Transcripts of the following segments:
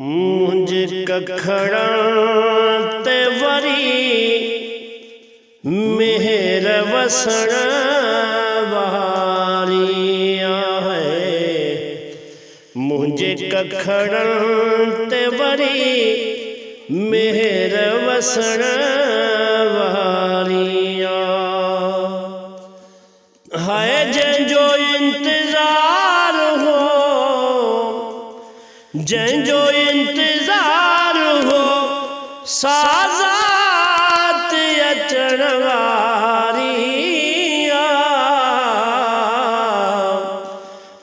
मुंहिंजे कखड़नि ते वरी मेहर वसण वारी आहे। मुंहिंजे कखड़नि ते वरी मेहर वसण वारी आहे। जंहिंजो इंतज़ार हो, जंहिंजो इंतज़ार हो, साज़ात अचण वारी आहे।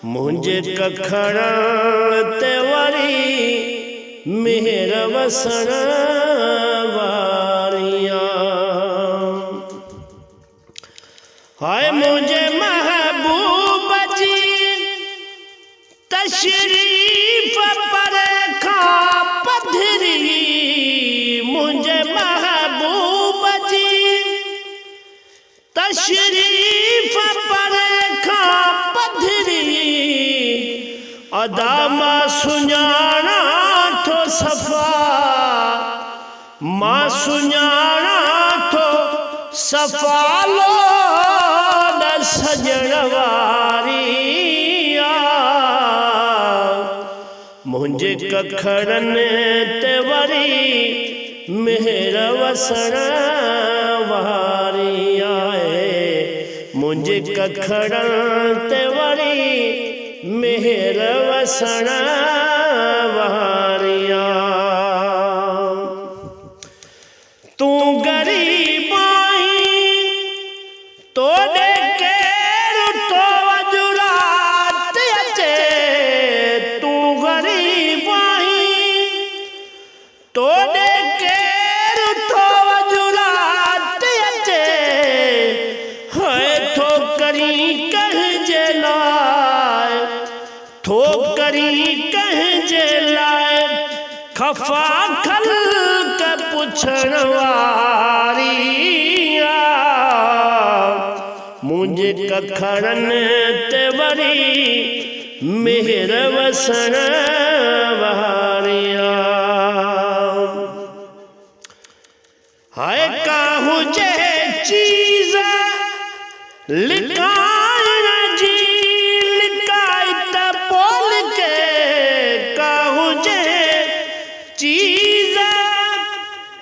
मुंहिंजे कखड़नि ते वरी मेहर वसण वारी आहे। मुंहिंजे महबूब जी तशरीफ़ पर खां पधरी, मुंहिंजे महबूब जी तशरीफ़ पर खां पधरी, अदा मां सुञाणा थो सफ़ा, मां सुञाणा थो सफ़ा लोड सजण वारी आहे। मुंहिंजे कखड़नि ते वरी मेहर वसण वारी आहे। मुंहिंजे कखड़नि ते वरी मेहर वसण वारी आहे। तूं ग़रीब आहीं, तोॾे केरु तो अजुरात अचे। तूं ग़रीब आहीं, तोॾे केरु तो अजुरात अचे। हाय ठोकरी कंहिंजे लाइ, ठोकरी कंहिंजे लाइ, ख़फ़ा ख़ल्क़ पुछण वारी आहे। मुंहिंजे कखड़नि ते वरी मेहर वसण वारी आहे। हाय का हुजे चीज़ लिकाइण जी, लिकाई त पोल के। का हुजे चीज़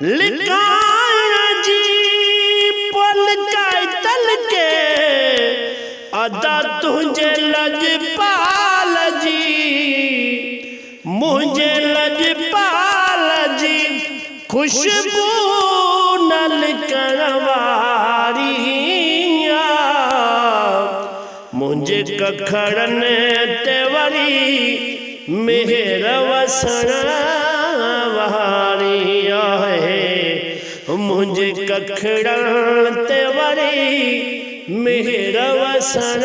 लिकाइण जी, पोल काई तल के। अदा तुंहिंजे लजपाल जी, मुंहिंजे लजपाल जी, खुशबू न लिकण वारी आहे। मुंहिंजे कखड़नि ते वरी मेहर वसण वारी आहे। मुंहिंजे कखड़नि ते वरी मेहर वसण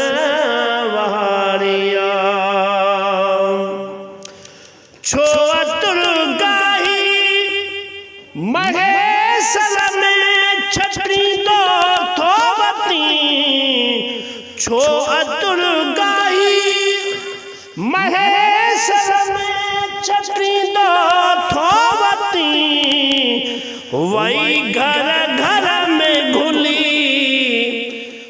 वारी आहे। छो अतुर गाही महेसर में छटींदो थो वती। छो अतुर गाही महेसर में छटींदो थो वती। वही घर घर में घुली,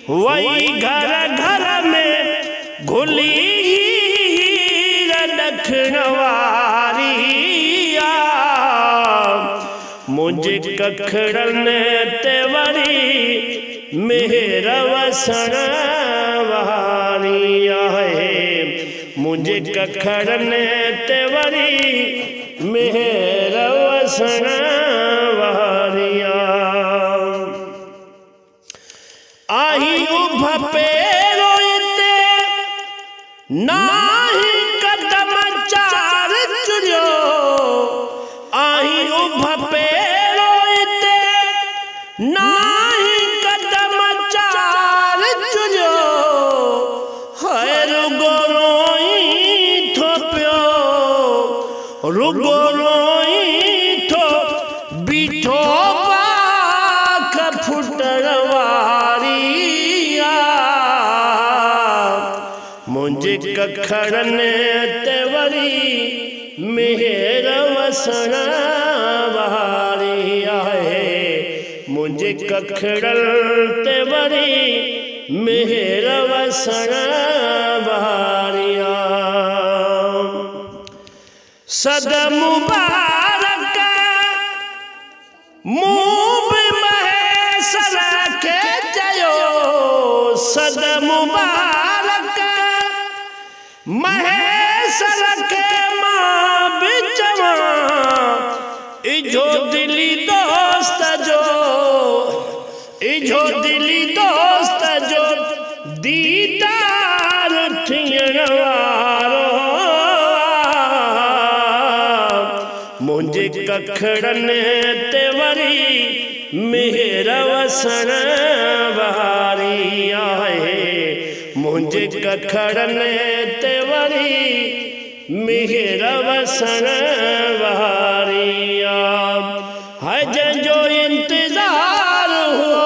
वही घर घर में घुली हीर ॾखण वारी आहे। मुंहिंजे कखड़नि ते वरी मेहर वसण वारी आहे। मुंहिंजे कखड़नि ते वरी मेहर वसण वारी आहे। आही उभ पेरो इते, नाही कदम चार चुरियो। आही उभ पेरो इते, नाही कदम चार चुरियो। हाय रुगो रोई थो पियो, रुगो रोई थो बीठो पाख फुटण वारी आहे। मुंहिंजे कखड़नि ते वरी मेहर वसण वारी आहे मुंहिंजे कखड़ल ते वरी मेहर वसण वारी आहे सद मुबारक मूं बि महेसर खे चयो सद मुबारक महेसर खे मां बि चवां इजो दिली दोस्त जो इजो दिली दोस्त जो दीदार थियण वारो मुंहिंजे कखड़नि ते वरी मेहर वसण वारी आहे मुंहिंजे कखड़नि ते वरी मेहर वसण वारी आहे हाय जंहिंजो इंतज़ार हो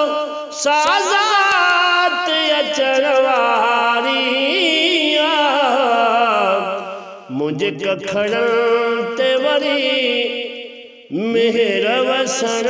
साज़ात अचण वारी आहे मुंहिंजे कखड़नि ते वरी मेहर वसण